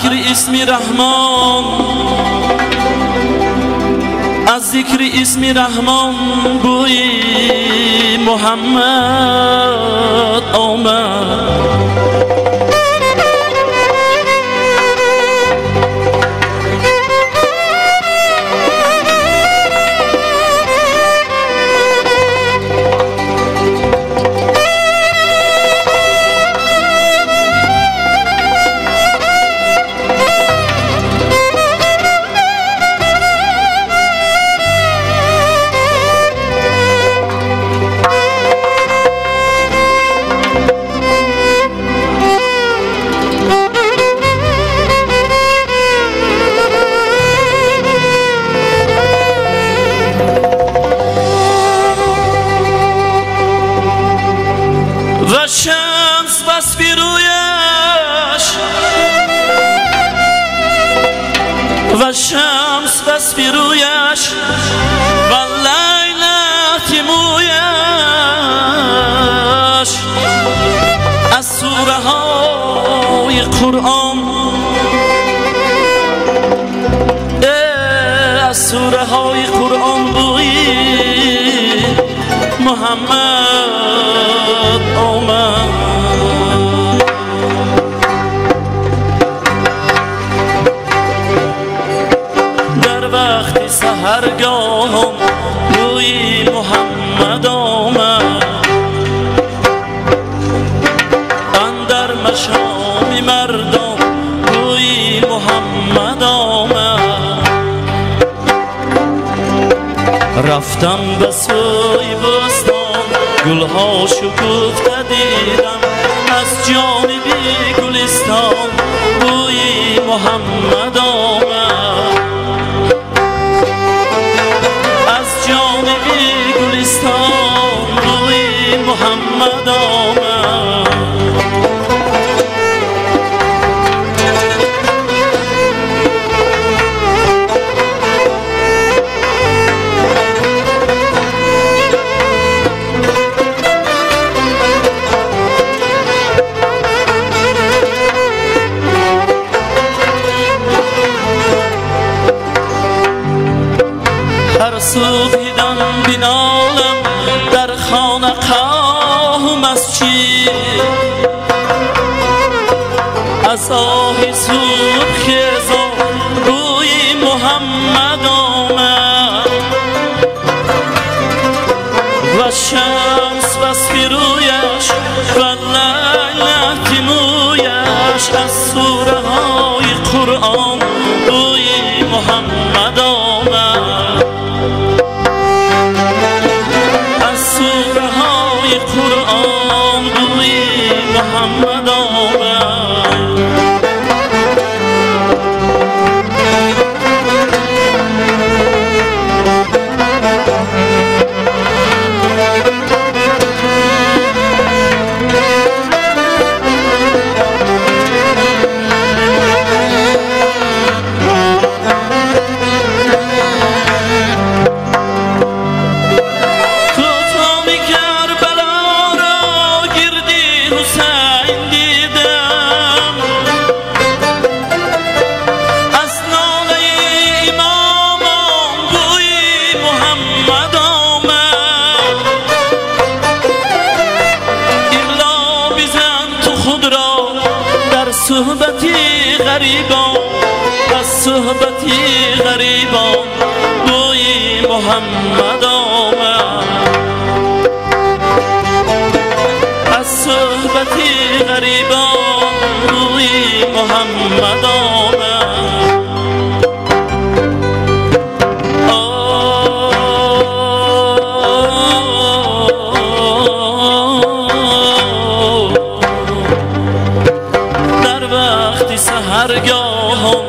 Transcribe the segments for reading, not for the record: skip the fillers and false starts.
ذکر اسم رحمان، از ذکر اسم رحمان بوی محمد آمد. و شمس بس رویش، و شمس بس رویش، و لیلت مویش، از سوره های قرآن، از سوره های قرآن بوی محمد آمد. در وقت سحرگاهم بوی محمد آمد، اندر مشام مردم بوی محمد آمد. رفتم به سوی بستان، گلها شکفته دیدم، از جانب گلستان بوی محمد آمد. از جانب گلستان بوی محمد آمد. هر صبحیدم بینالم در خانقاه مسجد، از آه صبح خیزان بوی محمد آمد. و شمس بس رویش، و لیلت مویش، از سوره های قرآن بوی محمد آمد. از سوره های قرآن بوی محمد آمد. صحبتی غریبان، از صحبتی غریبان بوی محمد آمد. از صحبتی غریبان بوی محمد آمد. سحرگاهم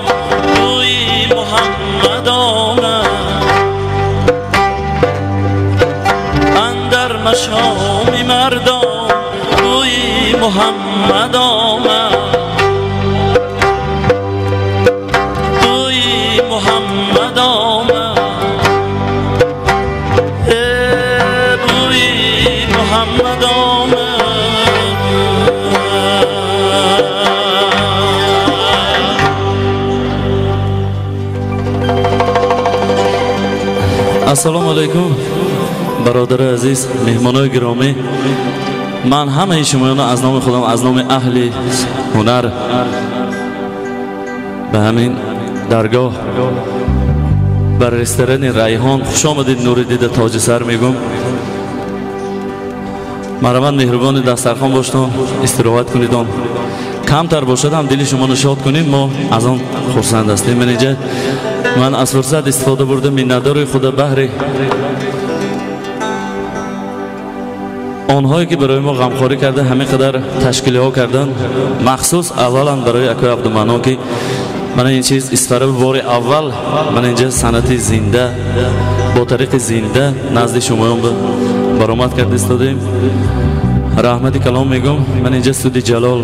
بوی محمد آمد، اندر مشام مردم بوی محمد آمد. بوی محمد آمد، بوی محمد آمد. السلام علیکم برادر عزیز، مهمانان گرامی، من همه شما از نام خودم، از نام اهل هنر به همین درگاه بر رستوران ریحان خوش آمدید. نور دیده تاج سر میگم. مرحمت مهربان دسترخوان باشتم، استراحت کنید. کمتر باشد هم دل شما نشاط کنیم، ما از آن خرسند هستیم. من از فرصت استفاده بردم، میندار خدا بهر آنهایی که برای ما غمخواری کرده، همه قدر تشکیلی ها کردن، مخصوص اولا برای اکای عبدالمنان که من این چیز اسفره بار اول من اینجا سنت زنده با طریق زنده نزد شما برآمد کرده استادیم. رحمتی کلام میگم. من اینجا استودی جلال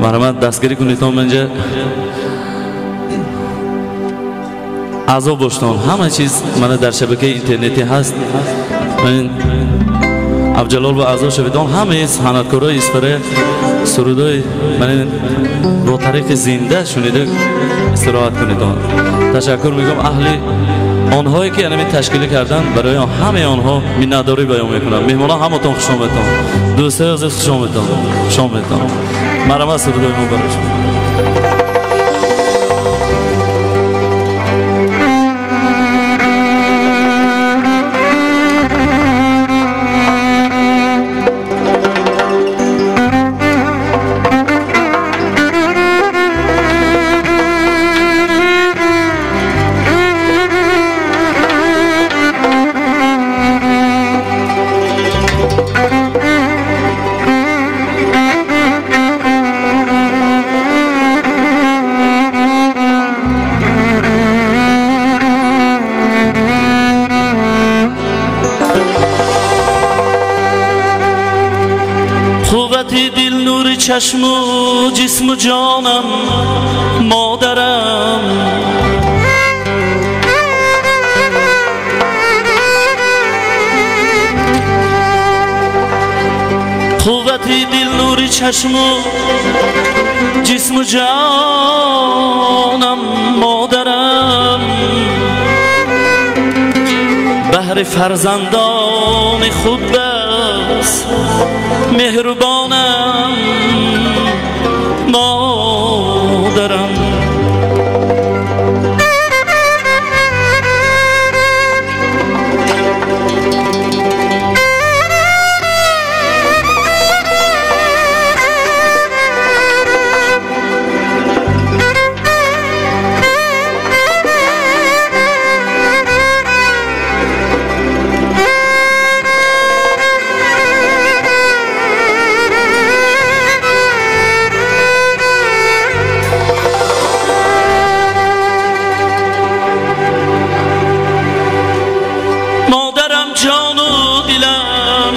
مرحمت دستگیری کنید تا من اینجا عذاب باشتم. همه چیز من در شبکه اینترنتی هست. من عبدالجلال و عذاب شویدان همه صنعتکارای اسفره سرودای من با طریق زنده شنیده استراحت کنید. تشکر میگم اهل آنهایی که اینمی تشکیل کردن، برای همه آنها میnnتداری بیان میکنم. مهمانا همتون خوش آمدید، دوستای عزیز خوش آمدید. مرحمت سرودای مبارک. دل نور چشم و جسم و جانم مادرم، قوت دل نور چشم و جسم و جانم مادرم، بهر فرزندان خود بس مهربانم مادرم. جان و دلم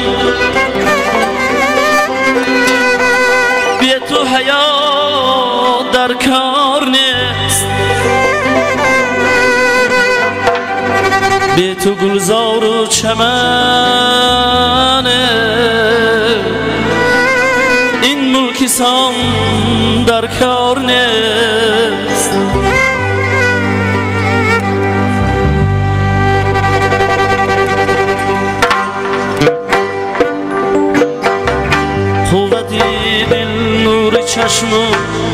بی تو حیات در کار نیست، بی تو گلزار و چمن این ملک سام در کار نیست. چشم و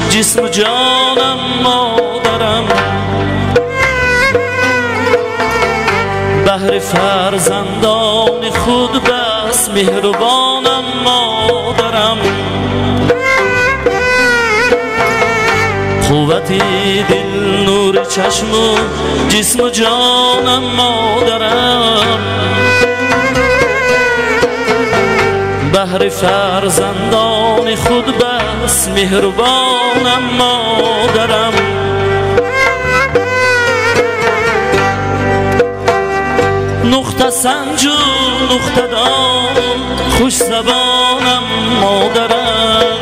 جسم و جانم مادرم، بهر فرزندان خود بس مهربانم مادرم، قوت دل نور چشم و جسم و جانم مادرم، بهر فرزندان خود بس مهربانم مادرم. نقطه سنج و نقطه دان خوش زبانم مادرم،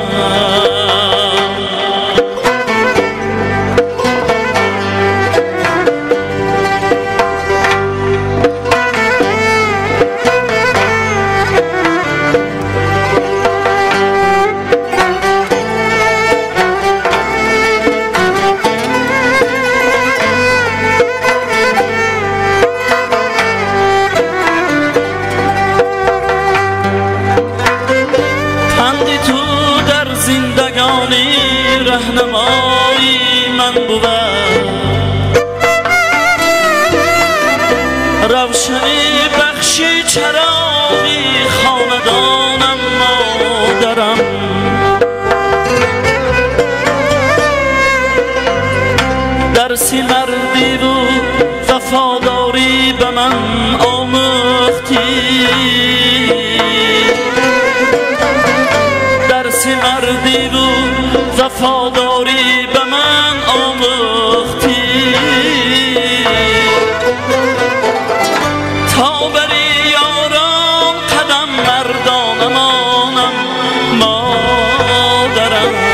خواهندی تو در زندگانی رهنمایی من بود روشنی بخشی چراغی خاندانم مادرم درسی مردی بود وفاداری به من آموختی درسی مردی بود وفاداری به من آموختی تا بری یاران قدم مردانه مانم مادرم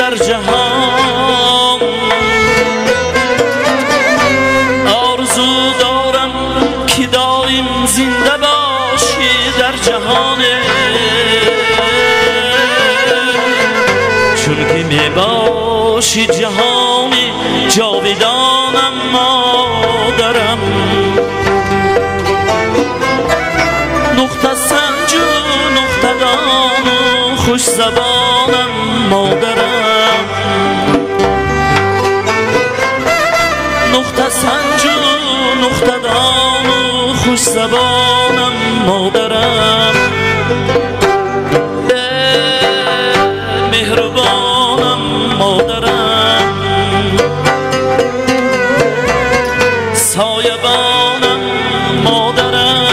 در جهان آرزو دارم که دایم زنده باشی در جهان چون که می باشی جهانی جاودانم مادرم نقطه سنج و نقطه دان و خوش زبانم مادرم نقطه سنج و نقطه دان و خوش زبانم مادرم مهربانم مادرم سایبانم مادرم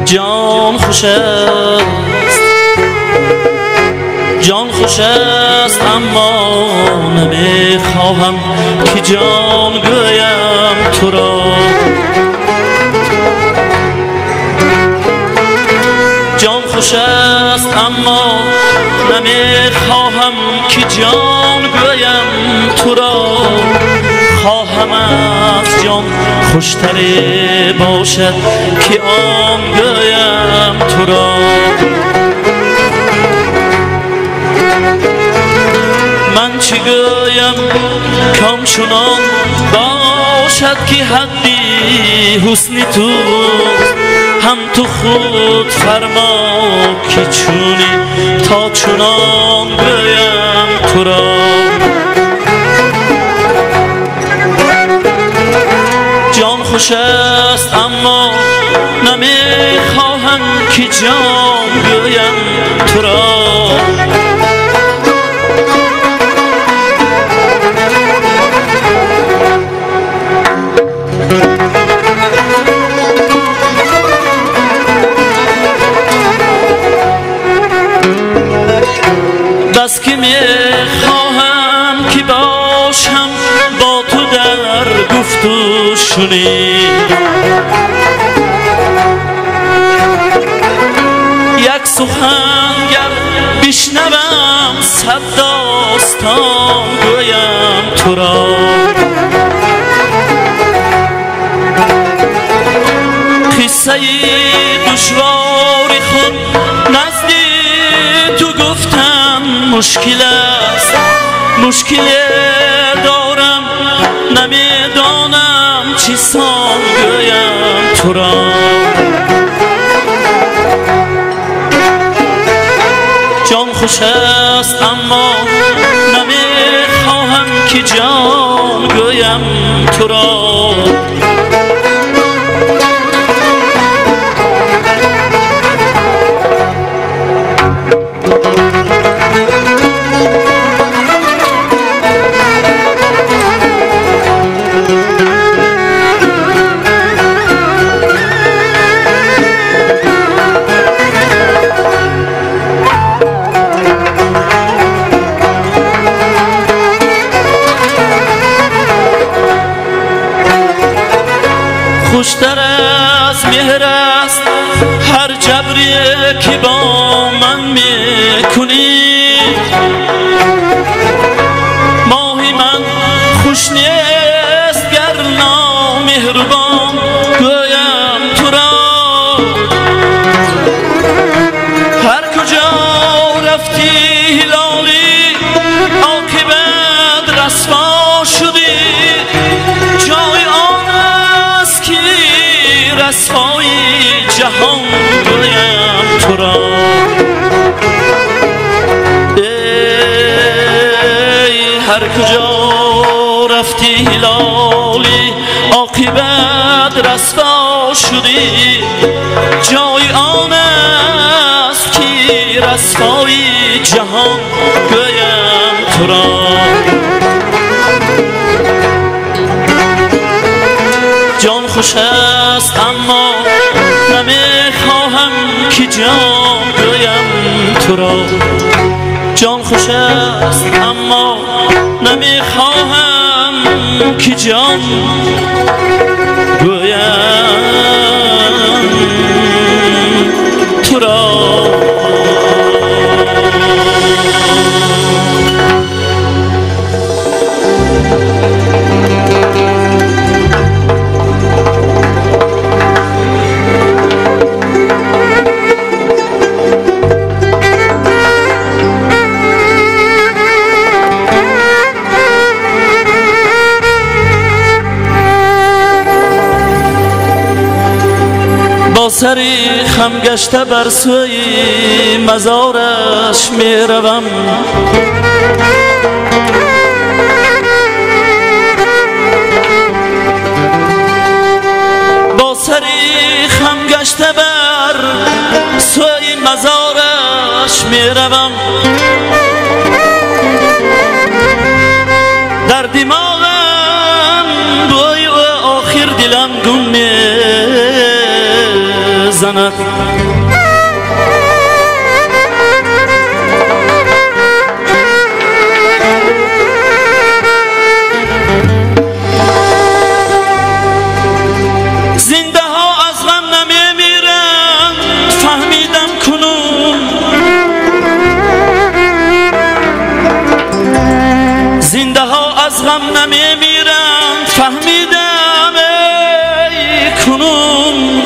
جان خوش است جان خوش است اما نمیخواهم که جان گویم تو را جان خوش است اما نمیخواهم که جان گویم تو را خواهم از جان خوشتری باشد که آن گویم تو را من چه گویم کم چنان باشد که حدی حسن تو هم تو خود فرما که چونی تا چنان گویم تو را جان خوش است اما نمیخواهم که جان گویم تو را بس که میخواهم که باشم با تو در گفت و شنید یک سخن گر بشنوم صد داستان گویم تو را قصه دشواری خود نزدی تو گفتم مشکل است، مشکل دارم نمیدانم چی سان گویم تو را. جان خوش است اما نمیخواهم که جان گویم تو را. خوشتر از مهر است هر جبری که با من میکنی. ماهی من خوش نیست گر نامهربان گویم تو را. هر کجا رفتی هلالی عاقبت رسوا شدی. جای رسوای جهان گویم تو را. ای هر کجا رفتی هلالی عاقبت رسوا شدی. جای آن است که رسوای جهان گویم تو را. جان خوش است اما نمیخواهم که جان گویم تو را. جان خوش است اما نمیخواهم که جان گویم تو را. با سری خم گشته بر سوی مزارش می روم. با سری خم گشته بر سوی مزارش می روم. در دماغم بوی و آخر دلم گم می زند. زنده ها از غم نمیمیرند فهمیدم کنون. زنده ها از غم نمیمیرند فهمیدم ای کنون.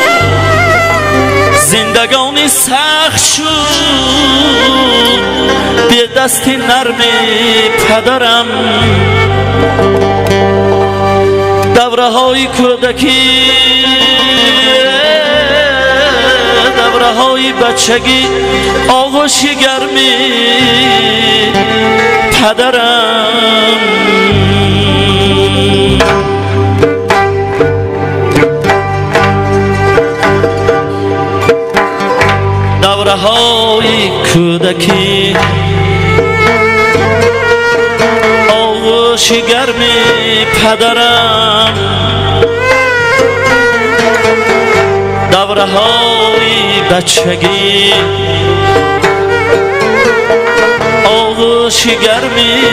زندگانی سخت شد به دست نرم پدرم. دوره های کودکی دوره های بچگی آغوش گرمی پدرم. دوره های کودکی آغوش گرمی پدرم. دوره های بچگی آغوش گرمی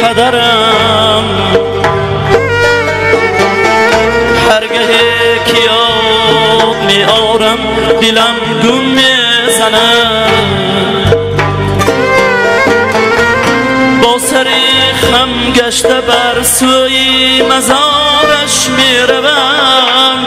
پدرم. هرگاه که یاد می آرم دلم گم می زند. با سری خم گشته بر سوی مزارش می روم.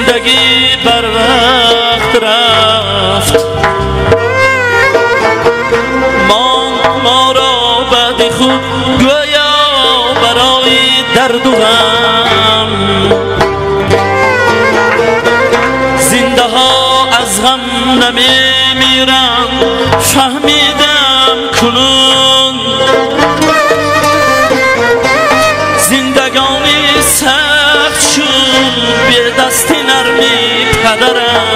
زندگی بر وقت رفت ما را بعد خود گویا برای درد و غم زنده ها از غم نمیمیرن فهمیدم کنون زندگانی سخت شد به دست نرمی پدرم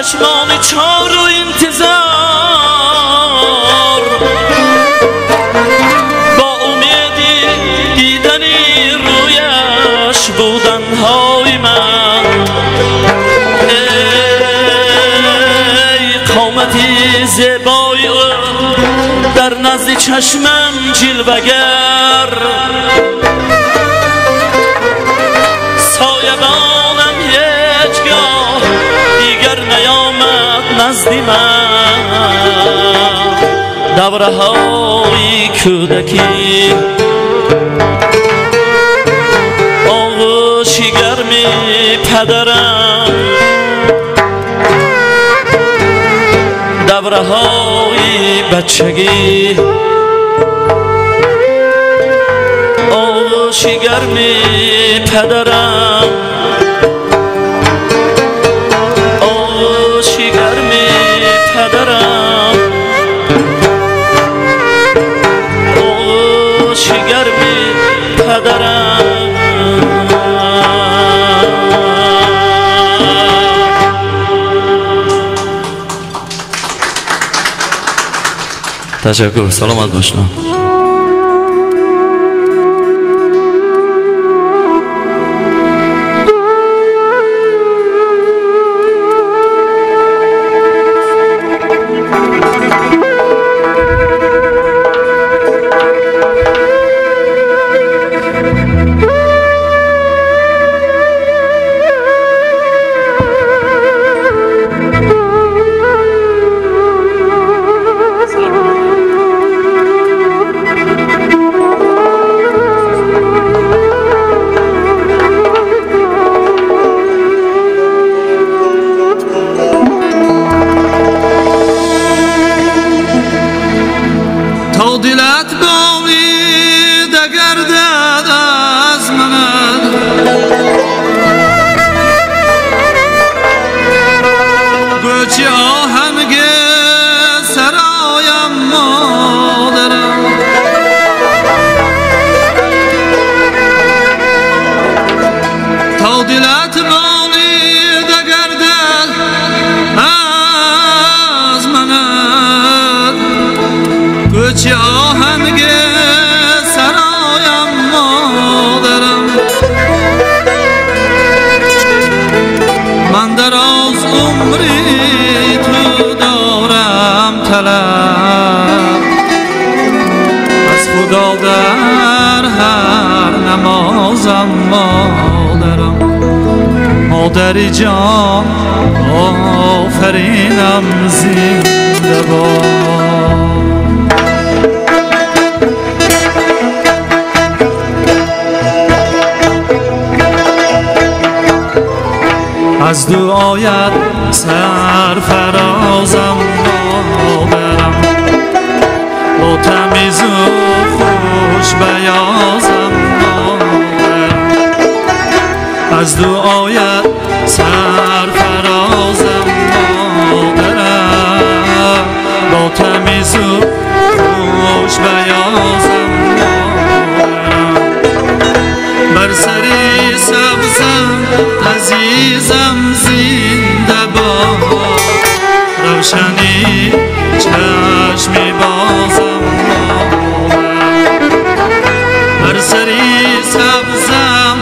چشمان چار و انتظار با امیدی دیدنی رویش بودنهای من ای قامتی زیبای او در نزد چشمم جلوگر سایبانم هیچگاه دیگر نیامد نزدی من دوره های کودکی آغوشی گرمی پدرم دوره های بچگی آغوشی گرمی پدرم آغوشی گرمی پدرم آغوشی گرمی پدرم تشکر سلامت باشم مادری جان آفرینم زنده باد از دعایت سرفرازم مادرم با تمیز و خوش بیازم مادرم از دعایت سرفرازم مادرم با تمیز و خوش بیازم مادرم روشنی چشمی بازم بر سری سبزم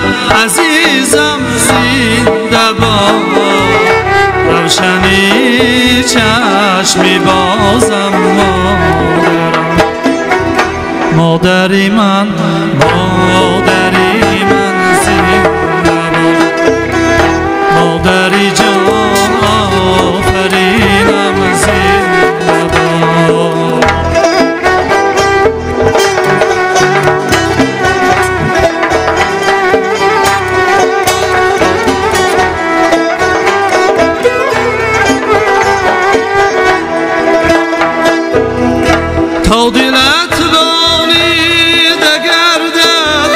عزیزم زنده باد روشنی چشمی بازم مادری من مادری من زنده باد مادری جان آفرینم زنده باد تا دلت بانیده گردد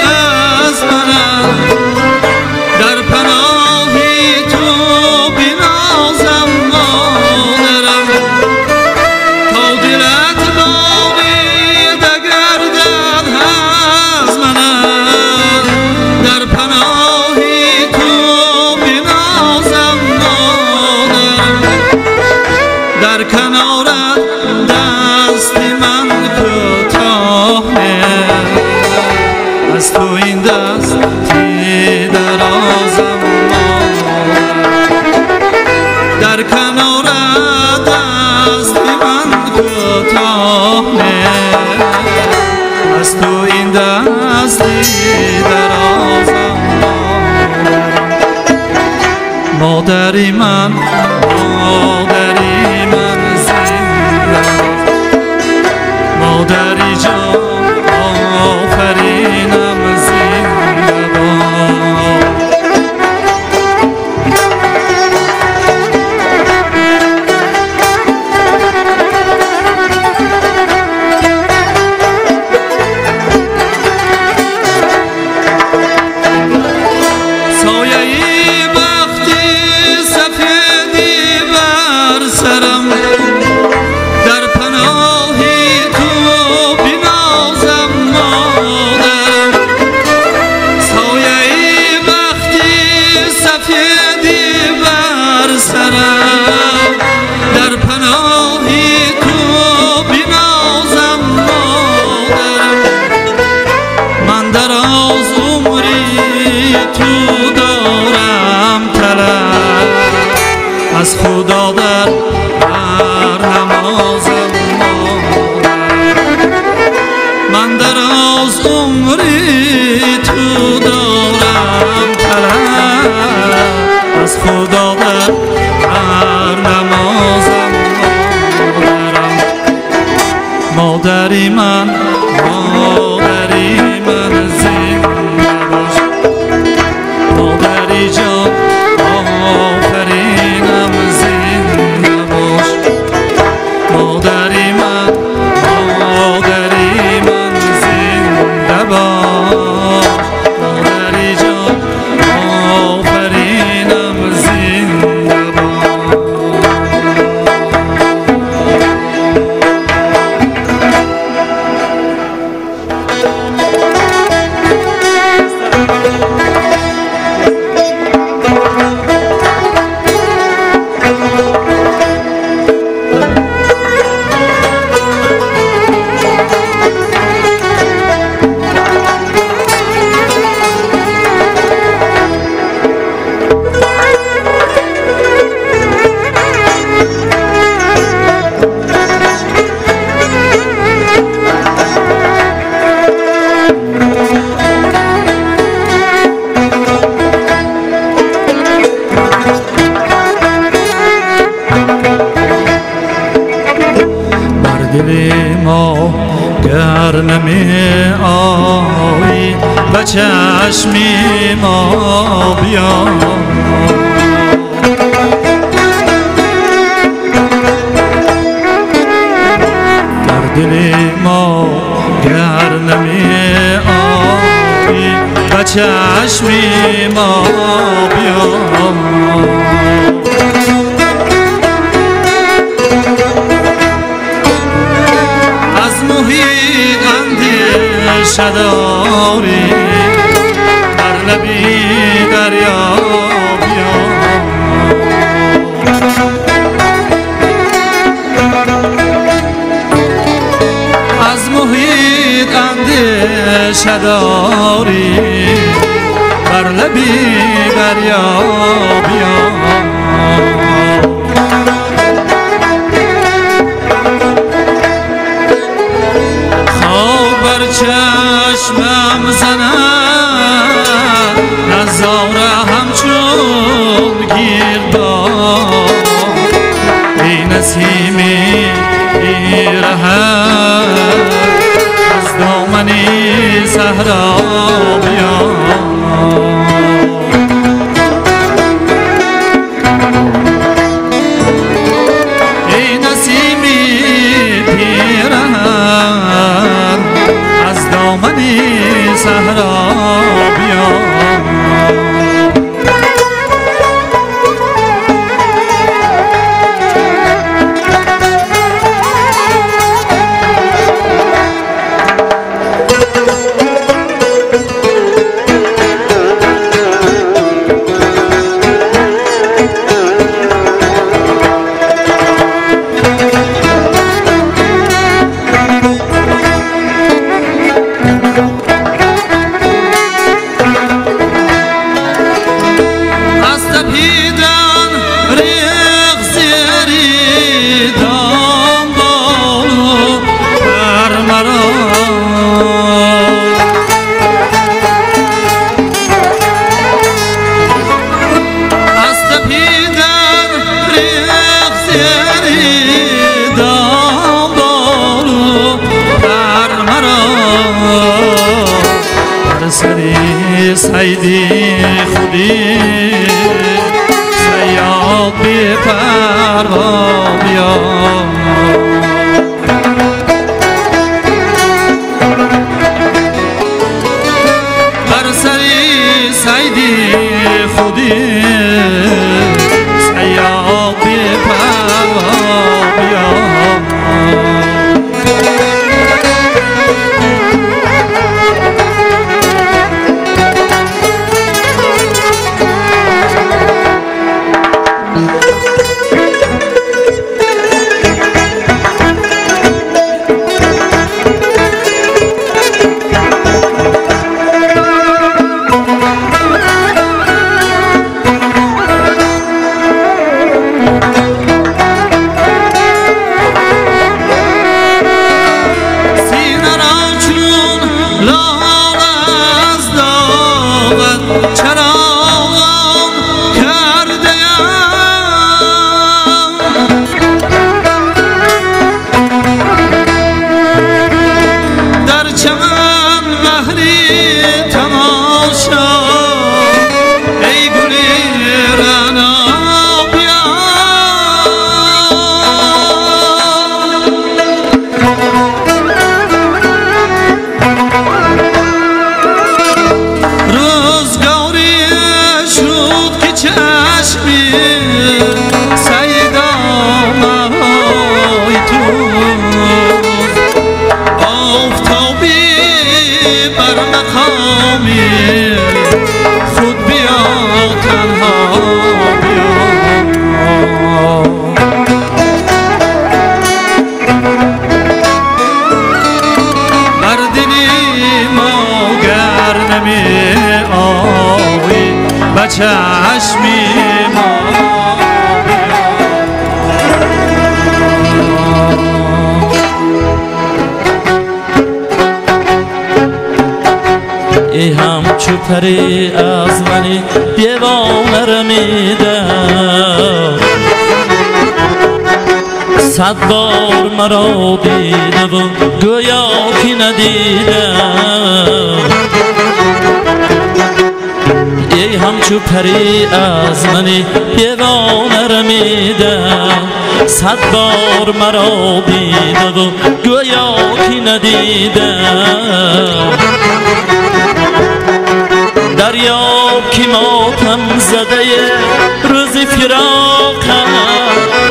از منم در پناهی تو بنازم مادرم تا دلت بانیده گردد از منم در پناهی تو بنازم مادرم در کنارت دستی من کوتاه از تو این دستی درازم در کنارت دستی من کوتاه از تو این دستی درازم مادری من مادری من مادری جان آفرینم زنده باد سایه‌ای وقتی سفیدی بر سرم در پناهی تو بنازم مادرم سایه‌ای وقتی سفیدی بر سرم در پناهی تو بنازم مادرم من دراز عمری تو دارم طلب از خدا در نمازم من دراز عمری تو دارم طلب از خدا در نمازم مادری من مادری من زنده باش مادری جان آفرینم زنده باش مادری من مادری من زنده باش مادری جان آفرینم زنده باش دل ما گر نمی آیی و چشمی ما بیا در دل ما گر نمی آیی و چشمی ما بیا شداری بر لبی دریا بیا چه داری بر لبی دریا بیا خواب بر چشمم زند نظاره همچون گیردار ای نسیمی رهد از دامنی صحرا بیا ای نسیمی پیرهن از دامنی صحرا بیا سیدی خودی سیاد بی پروا بیا بر سری سیدی خودی سیاد بی پروا بیا چشمی ما ای همچو پری از منی دیوانه رمیده صد بار مرا دیده و گویا که ندیده ای همچو پری از منی دیوانه رمیده صد بار مرا دیده و گویا که ندیده دریاب که ماتم زده روز فراقم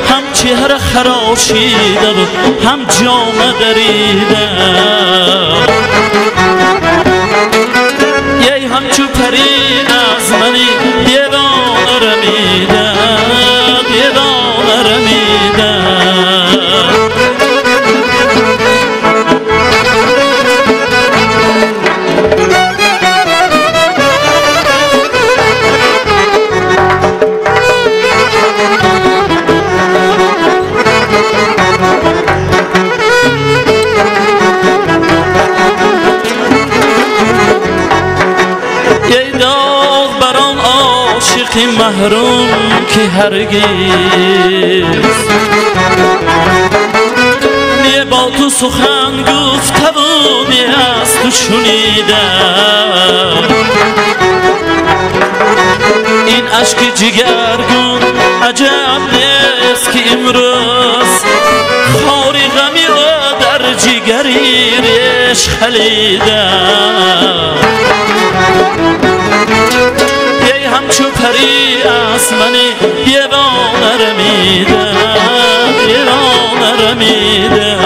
هم چهره خراشیده و هم جامه دریده یه همچو پرین از منی دیوانه رمیده دیوانه رمیده محروم که هرگز نیه با تو سخن گفته بودی از تو شنیدم این عشق جگرگون عجب نیست که امروز خاری غمی و در جگری ریش خلیدم یه همچو پری از منی دیوانه رمیدم دیوانه رمیدم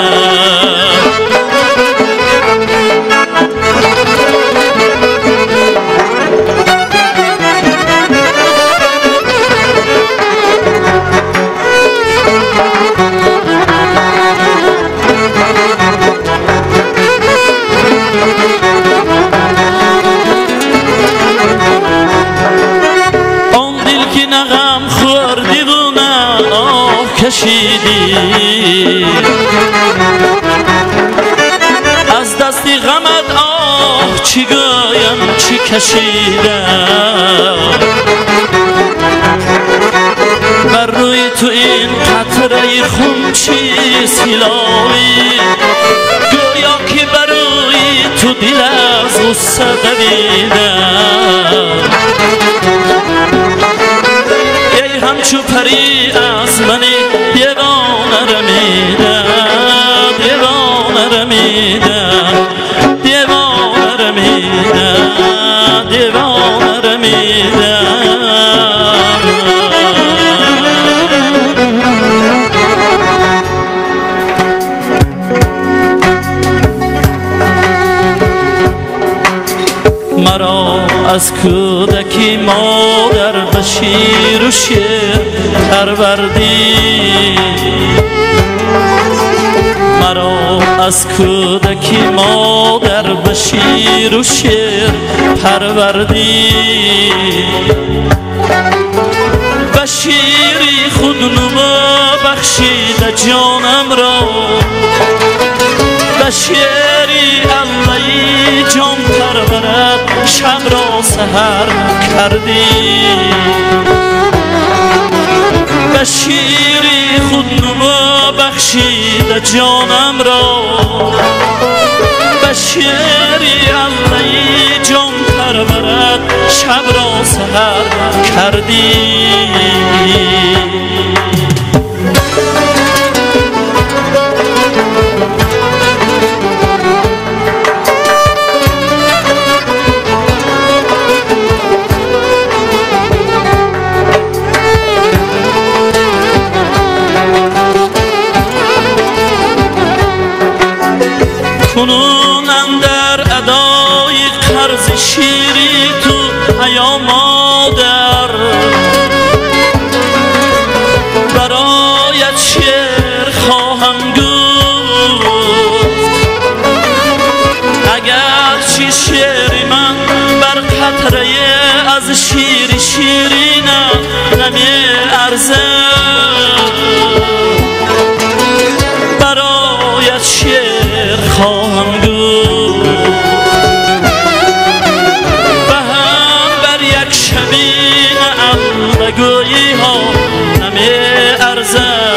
کشیدی از دستی غمت آه چی گویم چی کشیدم بر روی تو این قطره خون چی سیلاوی گویا که بر روی تو دل از غصه دویدم ای همچو پری از منی دیوانه رمیدم دیوانه رمیدم دیوانه رمیدم دیوانه رمیدم مرا از کودکی مادر به شیر و شیر پروردی مرا از کودکی مادر به شیر و شیر پروردی به شیری خود نما بخشید جانم را به شیری اللهی جان پرورد شب را سحر کردی به شیری خود نما بخشید جانم را به شیری اللهی جان پرورد شب را سحر کردی کنون اندر ادای قرض شیری تو ایا مادر برایت شعر خواهم گفت اگر چی شعری من بر قطره از شیر شیرینم نمی ارزد برایت شعر خواهم گفت و هم بر یک شبین عقدگویی ها نمی ارزد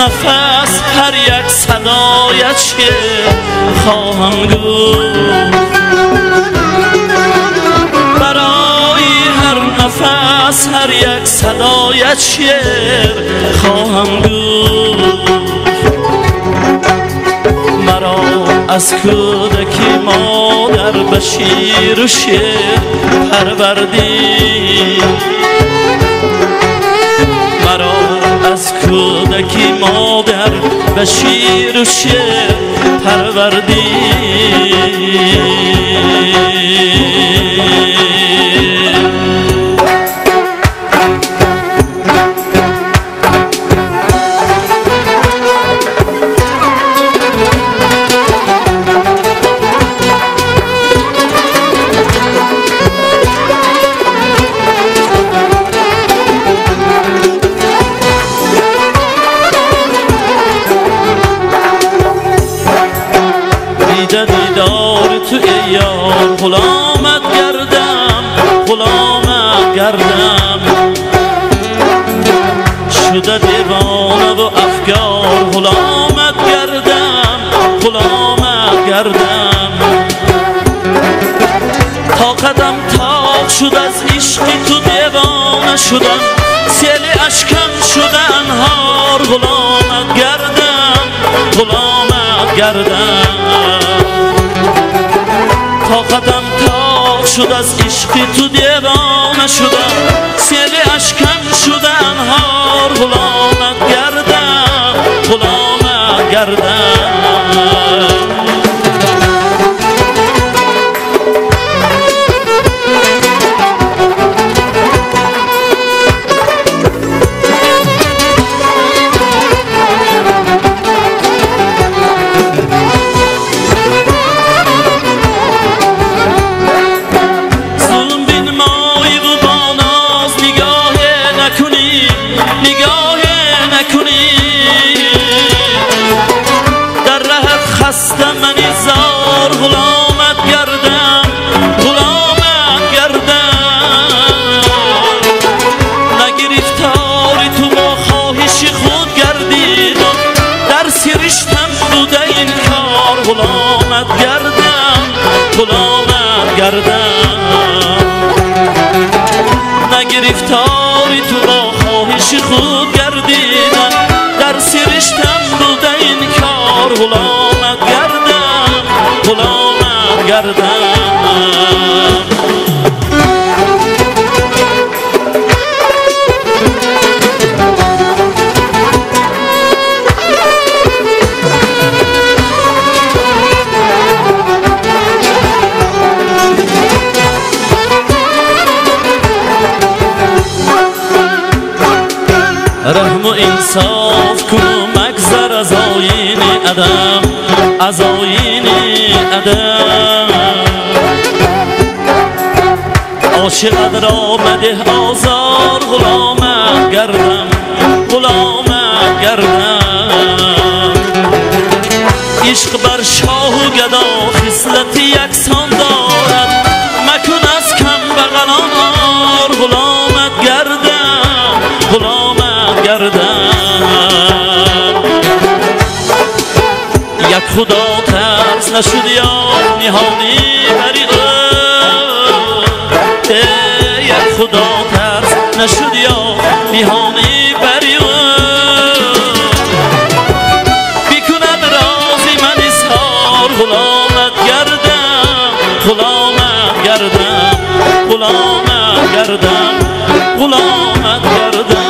نفس هر یک صدایش خواهم گفت برای هر نفس از هر یک صدایت شعر خواهم گفت. مرا از کودکی مادر به شیر و شعر پروردی، مرا از کودکی مادر به شیر و شعر پروردی. دیدار تو ای یار غلامت گردم، غلامت گردم. شده دیوانه و افکار غلامت گردم، غلامت گردم. تا قدم تاق شد از عشقی تو دیوانه شدم، سیل اشکم شده انهار غلامت گردم، غلامت گردم. تا قدم تاق شد از عشقی تو دیوانه شدم، سیل اشکم شده انهار غلامت گردم، غلامت گردم. غلامت گردم، غلامت گردم. نگرفتاری تو با خواهش خود گردیدم، در سرشتم بوده این کار غلامت گردم، غلامت گردم. رحم و انصاف کن مگذر از آیین عدم، از آیین عدم. عاشقت را مده آزار غلامت گردم، غلامت گردم. عشق بر شاه و گدا خصلت یکسان دارد، مکن از کم بغلان آر غلامت گردم، غلامت گردم. یک خدا ترس نشد یا نهانی بری یک خدا ترس نشد یا نهانی بری بیکند رازی من اظهار غلامت گردم، غلامت گردم، غلامت گردم، غلامت گردم.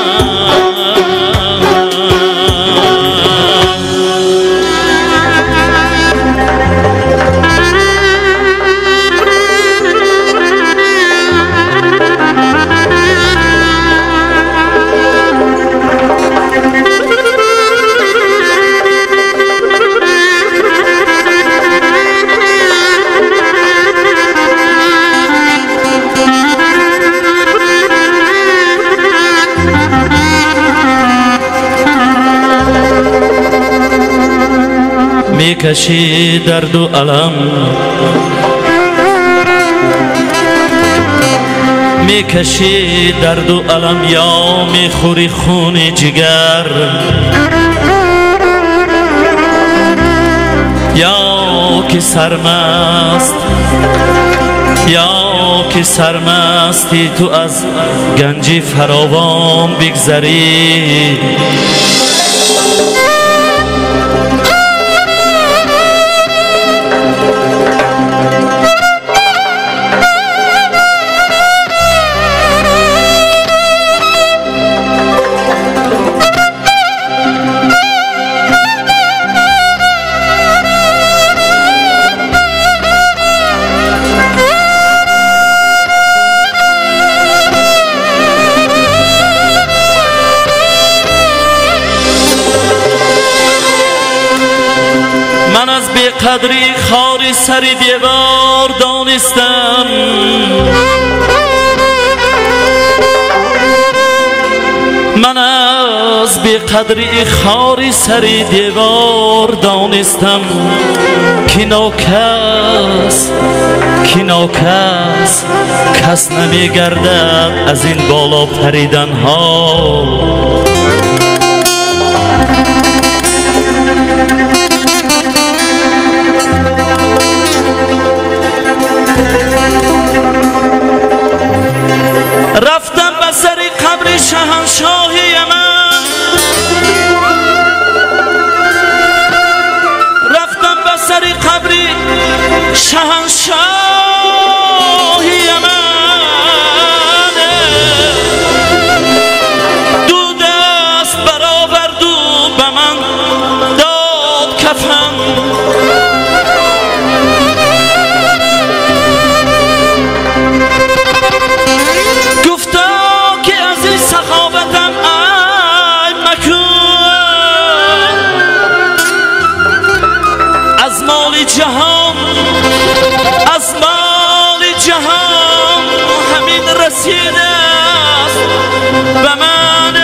میکشی درد و علم، میکشی درد و علم، یا میخوری خون جگر، یا که سرمست، یا که سرمستی تو از گنجی فراوان بگذری. من از بیقدری خاری سر دیوار دانستم، من از بیقدری خاری سر دیوار دانستم که ناکس کس نمیگردد از این بالا پریدن ها. رفتم به سر قبر شاهنشاهی من، رفتم به سر قبر شاهنشاهی من، دو دست برآورد و به من داد کفن. از مال جهان همین رسیده است به من،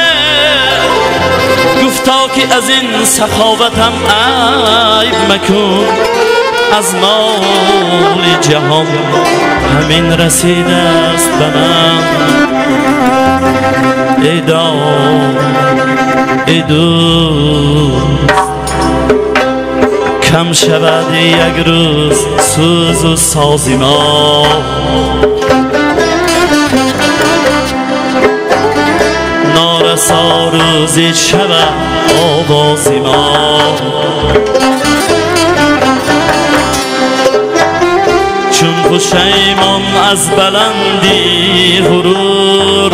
گفتا که از این سخاوتم عیب مکن، از مال جهان همین رسیده است به من. ای دوست کم شود یک روز سوز و ساز ما، نارسا روزی شود آواز ما. چون پشیمان از بلندی غرور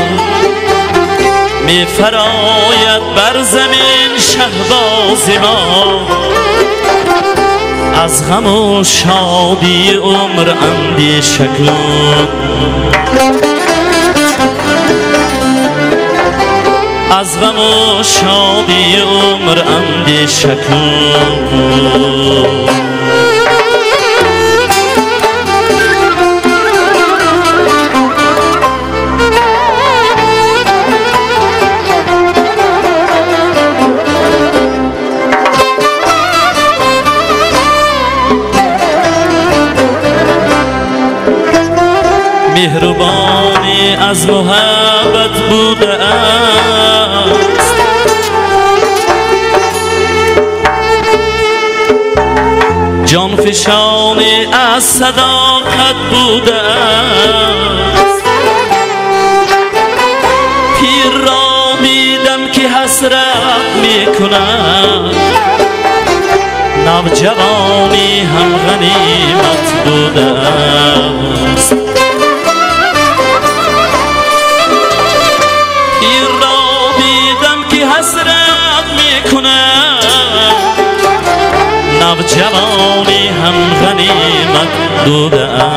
می فراید بر زمین شهباز ما، از غم و شادی عمر اندیشه کن، از غم و شادی عمر اندیشه کن. مهربانی از محبت بوده است، جان فشانی از صداقت بوده است. پیر را دیدم که حسرت می کند، نوجوانی هم غنیمت بوده است. نوجوانی هم غنیمت بوده است.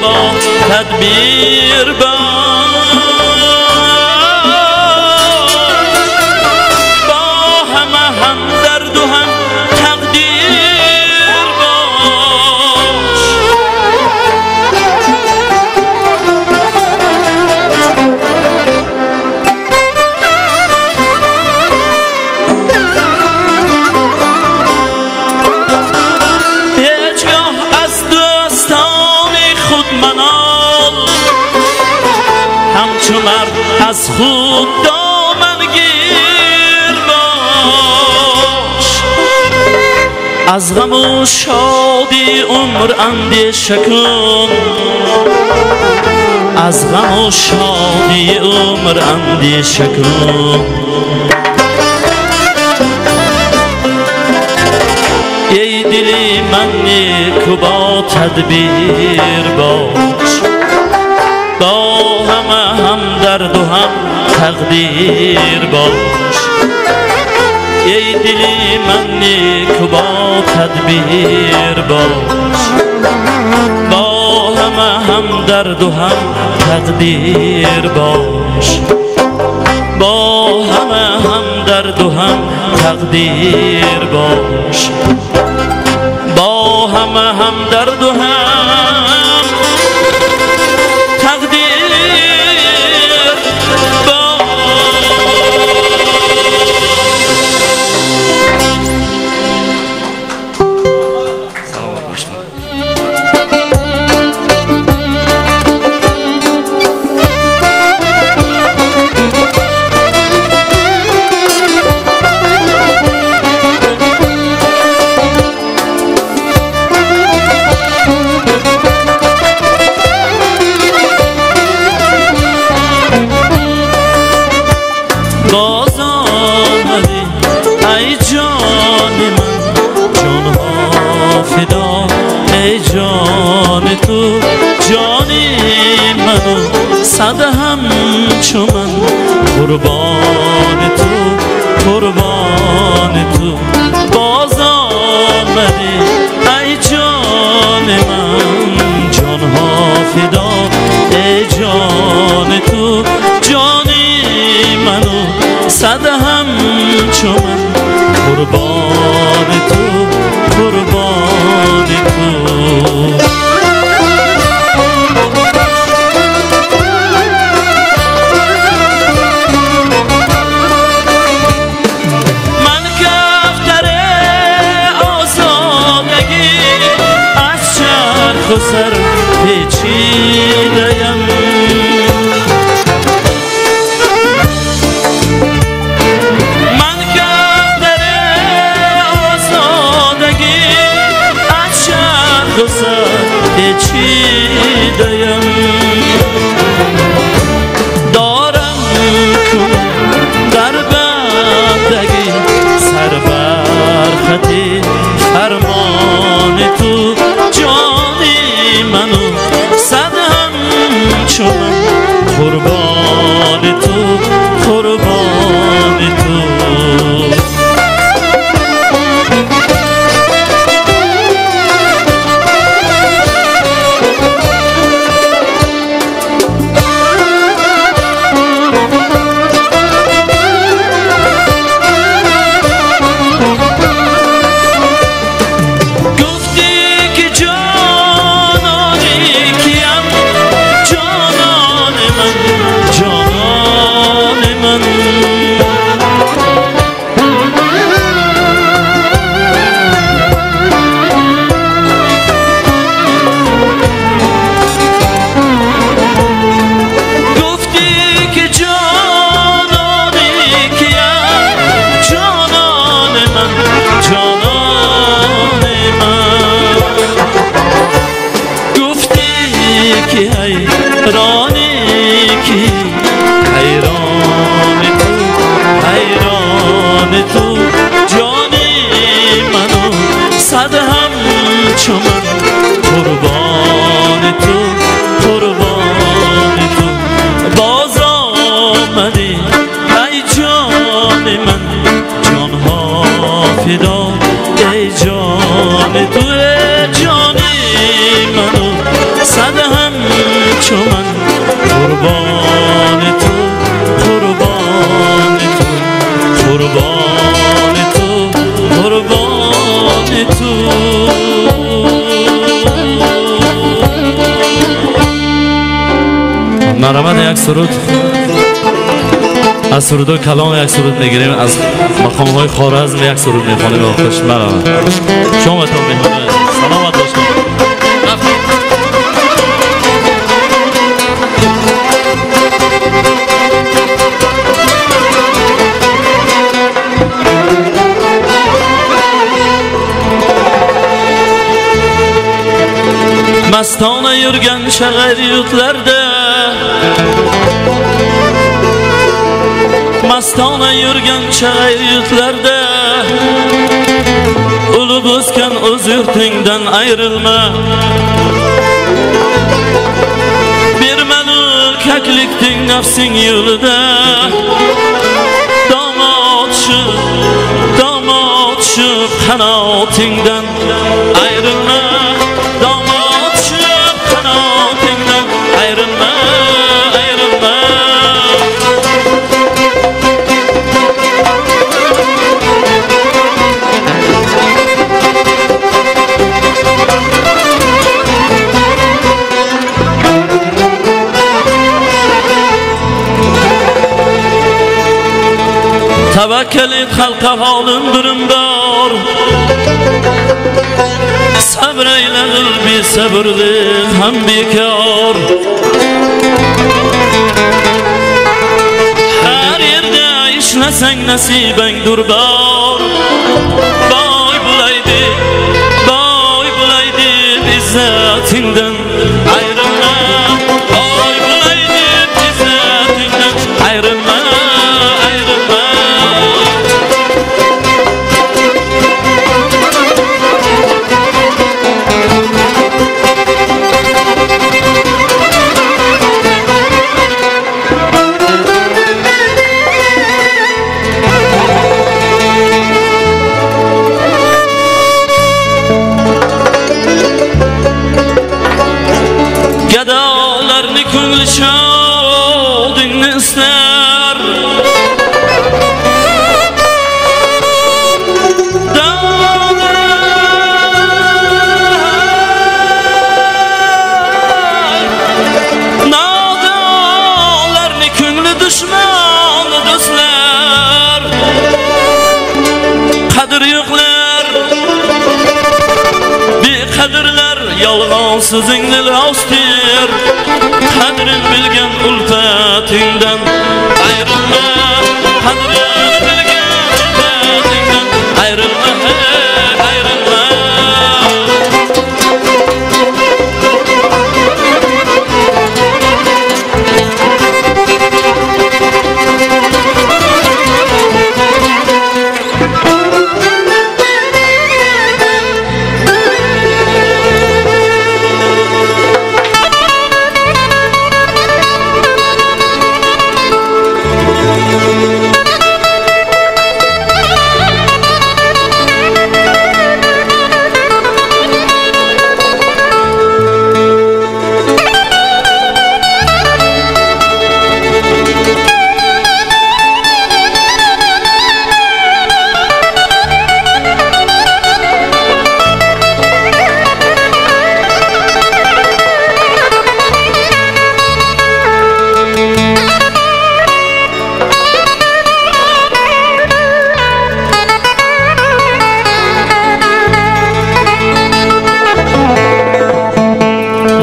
با تدبیر از خود دامن گیر باش، از غم و شادی عمر اندیشه کن، از غم و شادی عمر اندیشه کن. ای دلی من نیک و با تدبیر باش، با همه هم درد و هم تقدیر باش. ای دلی من نیک و با تدبیر باش، با همه هم درد و هم تقدیر باش، با همه هم درد و هم تقدیر باش، با همه هم درد و هم تو جانی منو صد همچو من، قربان تو قربان تو باز آمدی ای جان من، جانها فدا ای جان تو جانی منو صد همچو من، قربان تو قربان تو. سر پیچیده‌ام، من گردر آزادگی از چرخ و سر پیچیده‌ام، دارم کنم در بندگی سر بر خطی فرمان تو، منو صد همچو من، قربان تو قربان تو. تو جانی منو صد همچو من، قربان تو قربان تو باز آمدی ای جان من، جانها فدا ای جان تو، ای جانی منو صد هم مرحمت یک سرود از سرود کلام یک سرود میگیریم از مقام های خوارزم یک سرود میخوانیم خوش مرحمت شما تو میخوانیم سلامت باشید Mastana yürgen şehir yurtlarda Mastana yürgen şehir yurtlarda Ulu bozken öz yurtingdan ayrılma Bir melul keklikdin nefsin yolida Damat şu kanatingdan ayrılma Tevekkül et halka halın durumdar Sabreyle bir sabırlıyız hem bekar Her yerde işlesen nasiben durbar Boy bulaydı izzetinden ayrılma Boy bulaydı izzetinden ayrılma Gadalarını kül şadını ister Nadalarını künlü düşmanı dostlar Kadir yoklar Bir kadirler Yalğansız inlil hastir Kadrin bilgen ulfetinden ayrılma Kadrin bilgen ulfetinden ayrılma ayrılma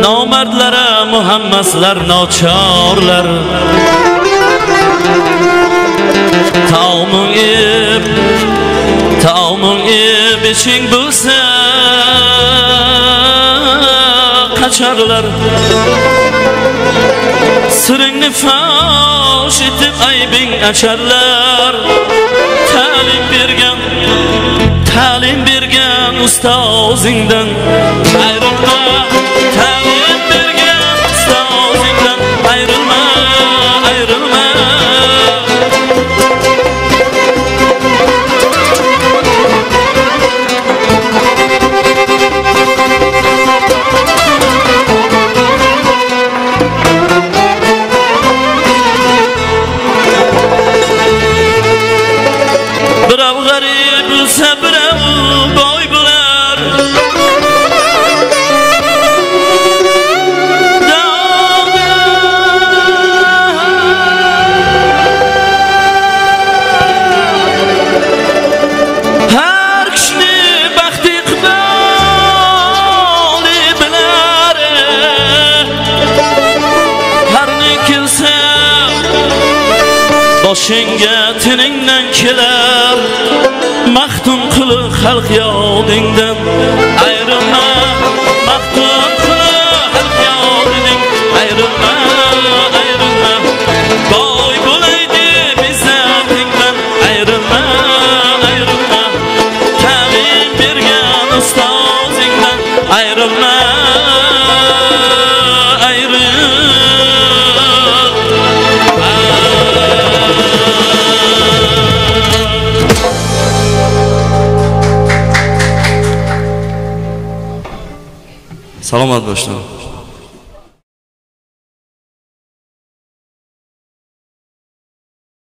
Namertlere muhammesler naçarlar Taumun ip için bulsa kaçarlar Sırrını faş etip aybin açarlar Talim bergen ustazinden ayrılma Talim bergen ustazinden ayrılma ayrılma Bravo garip bravo boy bular boshingga tiningdan kelar maftun qilib xalq yodingdan ayrilma maftun qilib xalq yodingdan ayrilma ayrilma boy bo'laydi bizzatingdan ayrilma ayrilma ta'lim bergan ustozingdan ayrilma Salomat bo'lsin.